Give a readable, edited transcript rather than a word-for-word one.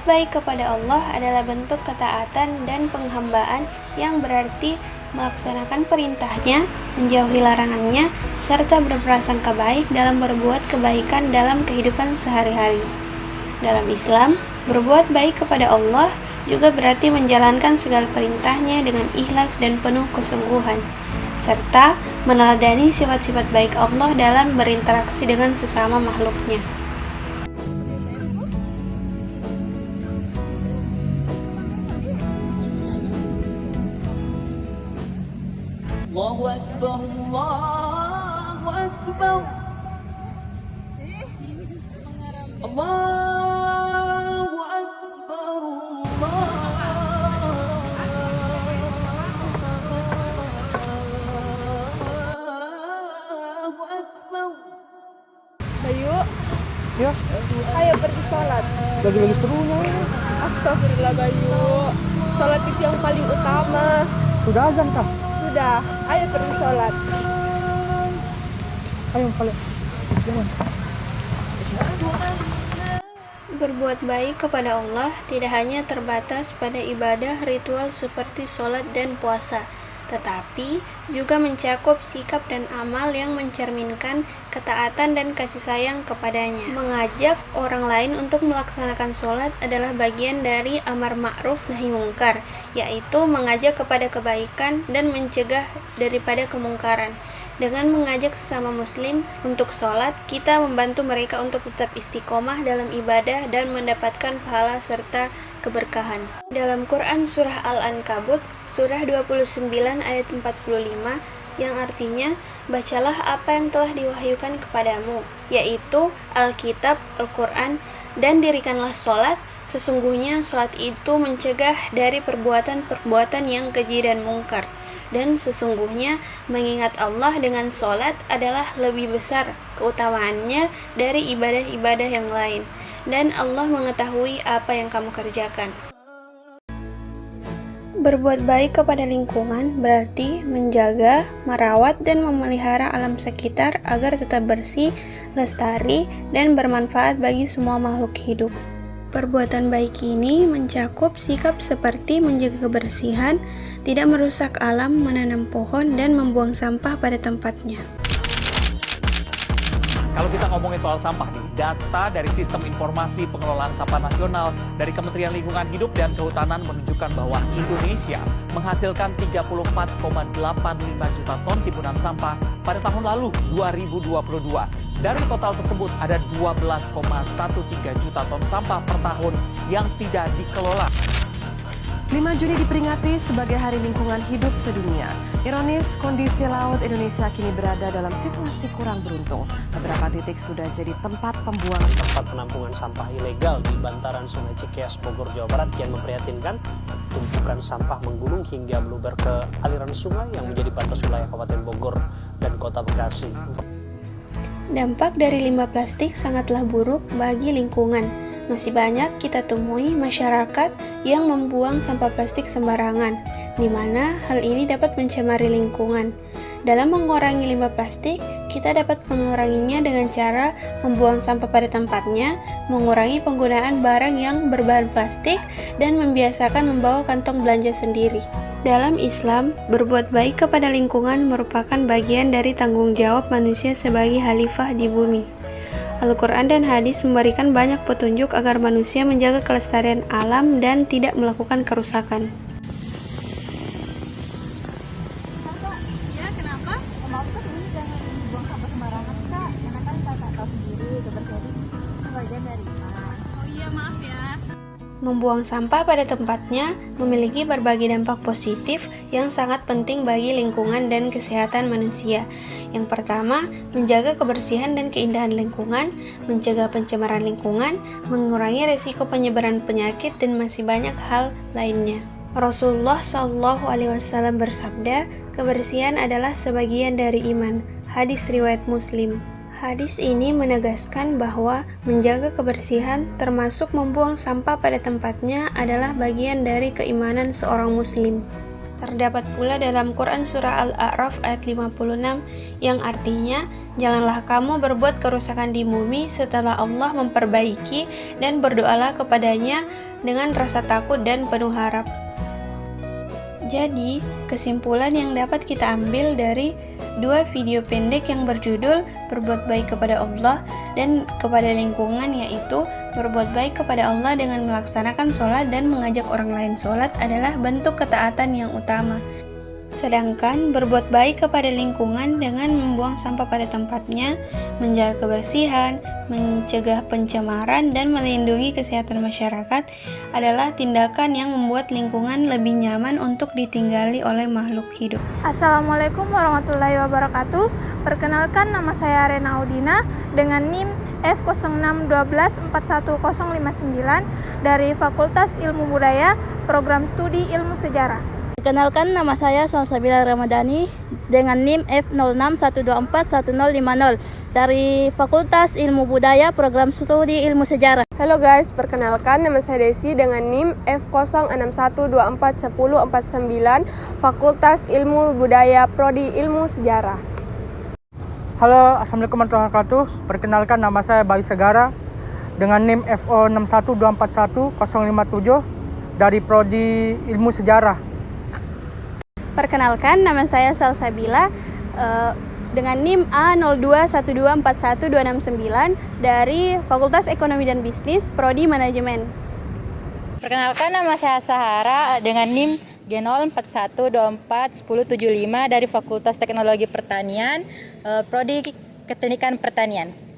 Berbuat baik kepada Allah adalah bentuk ketaatan dan penghambaan yang berarti melaksanakan perintahnya, menjauhi larangannya, serta berprasangka baik dalam berbuat kebaikan dalam kehidupan sehari-hari. Dalam Islam, berbuat baik kepada Allah juga berarti menjalankan segala perintahnya dengan ikhlas dan penuh kesungguhan, serta meneladani sifat-sifat baik Allah dalam berinteraksi dengan sesama makhluknya. Allahu Akbar, Allahu Akbar, Allahu Akbar, Allahu Akbar. Bayu, Ya, ayo pergi sholat. lagi-lagi serunya ini. Astagfirullah Bayu, sholat itu yang paling utama. Sudah azan kah? Sudah, ayo pergi sholat. Ayo kalian. Jangan. Berbuat baik kepada Allah tidak hanya terbatas pada ibadah ritual seperti sholat dan puasa, tetapi juga mencakup sikap dan amal yang mencerminkan ketaatan dan kasih sayang kepadanya. Mengajak orang lain untuk melaksanakan sholat adalah bagian dari amar ma'ruf nahi mungkar, yaitu mengajak kepada kebaikan dan mencegah daripada kemungkaran. Dengan mengajak sesama muslim untuk sholat, kita membantu mereka untuk tetap istiqomah dalam ibadah dan mendapatkan pahala serta keberkahan. Dalam Quran Surah Al-Ankabut, Surah 29 ayat 45, yang artinya, bacalah apa yang telah diwahyukan kepadamu, yaitu Alkitab, Al-Quran, dan dirikanlah sholat. Sesungguhnya sholat itu mencegah dari perbuatan-perbuatan yang keji dan mungkar. Dan sesungguhnya mengingat Allah dengan sholat adalah lebih besar keutamaannya dari ibadah-ibadah yang lain. Dan Allah mengetahui apa yang kamu kerjakan. Berbuat baik kepada lingkungan berarti menjaga, merawat, dan memelihara alam sekitar agar tetap bersih, lestari, dan bermanfaat bagi semua makhluk hidup. Perbuatan baik ini mencakup sikap seperti menjaga kebersihan, tidak merusak alam, menanam pohon, dan membuang sampah pada tempatnya. Kalau kita ngomongin soal sampah nih, data dari Sistem Informasi Pengelolaan Sampah Nasional dari Kementerian Lingkungan Hidup dan Kehutanan menunjukkan bahwa Indonesia menghasilkan 34,85 juta ton timbunan sampah pada tahun lalu 2022. Dari total tersebut ada 12,13 juta ton sampah per tahun yang tidak dikelola. 5 Juni diperingati sebagai Hari Lingkungan Hidup Sedunia. Ironis, kondisi laut Indonesia kini berada dalam situasi kurang beruntung. Beberapa titik sudah jadi tempat pembuangan. Tempat penampungan sampah ilegal di bantaran Sungai Cikeas, Bogor, Jawa Barat yang memprihatinkan. Tumpukan sampah menggunung hingga meluber ke aliran sungai yang menjadi batas wilayah Kabupaten Bogor dan Kota Bekasi. Dampak dari limbah plastik sangatlah buruk bagi lingkungan. Masih banyak kita temui masyarakat yang membuang sampah plastik sembarangan, di mana hal ini dapat mencemari lingkungan. Dalam mengurangi limbah plastik, kita dapat menguranginya dengan cara membuang sampah pada tempatnya, mengurangi penggunaan barang yang berbahan plastik, dan membiasakan membawa kantong belanja sendiri. Dalam Islam, berbuat baik kepada lingkungan merupakan bagian dari tanggung jawab manusia sebagai khalifah di bumi. Al-Quran dan hadis memberikan banyak petunjuk agar manusia menjaga kelestarian alam dan tidak melakukan kerusakan. Ya, kenapa? Maksud ini jangan buang sampah sembarangan, Kak. Karena kan Kakak tahu sendiri, kebersihan itu sebagian dari iman. Oh iya, maaf ya. Membuang sampah pada tempatnya memiliki berbagai dampak positif yang sangat penting bagi lingkungan dan kesehatan manusia. Yang pertama, menjaga kebersihan dan keindahan lingkungan, mencegah pencemaran lingkungan, mengurangi risiko penyebaran penyakit, dan masih banyak hal lainnya. Rasulullah SAW bersabda, kebersihan adalah sebagian dari iman. Hadis riwayat Muslim. Hadis ini menegaskan bahwa menjaga kebersihan termasuk membuang sampah pada tempatnya adalah bagian dari keimanan seorang muslim. Terdapat pula dalam Quran Surah Al-A'raf ayat 56 yang artinya, janganlah kamu berbuat kerusakan di bumi setelah Allah memperbaiki dan berdoalah kepadanya dengan rasa takut dan penuh harap. Jadi, kesimpulan yang dapat kita ambil dari dua video pendek yang berjudul Berbuat Baik kepada Allah dan kepada lingkungan, yaitu berbuat baik kepada Allah dengan melaksanakan sholat dan mengajak orang lain sholat adalah bentuk ketaatan yang utama. Sedangkan berbuat baik kepada lingkungan dengan membuang sampah pada tempatnya, menjaga kebersihan, mencegah pencemaran, dan melindungi kesehatan masyarakat adalah tindakan yang membuat lingkungan lebih nyaman untuk ditinggali oleh makhluk hidup. Assalamualaikum warahmatullahi wabarakatuh. Perkenalkan, nama saya Rena Audina dengan NIM F06124159 dari Fakultas Ilmu Budaya, Program Studi Ilmu Sejarah. Perkenalkan, nama saya Salsabila Ramadhani dengan NIM F06124150 dari Fakultas Ilmu Budaya, Program Studi Ilmu Sejarah. Halo guys, perkenalkan nama saya Desi dengan NIM F0612411049 Fakultas Ilmu Budaya, Prodi Ilmu Sejarah. Halo, Assalamualaikum warahmatullahi wabarakatuh. Perkenalkan, nama saya Bayu Segara dengan NIM FO612411057 dari Prodi Ilmu Sejarah. Perkenalkan, nama saya Salsabila dengan NIM A02124129 dari Fakultas Ekonomi dan Bisnis, Prodi Manajemen. Perkenalkan, nama saya Sahara dengan NIM G041241075 dari Fakultas Teknologi Pertanian, Prodi Keteknikan Pertanian.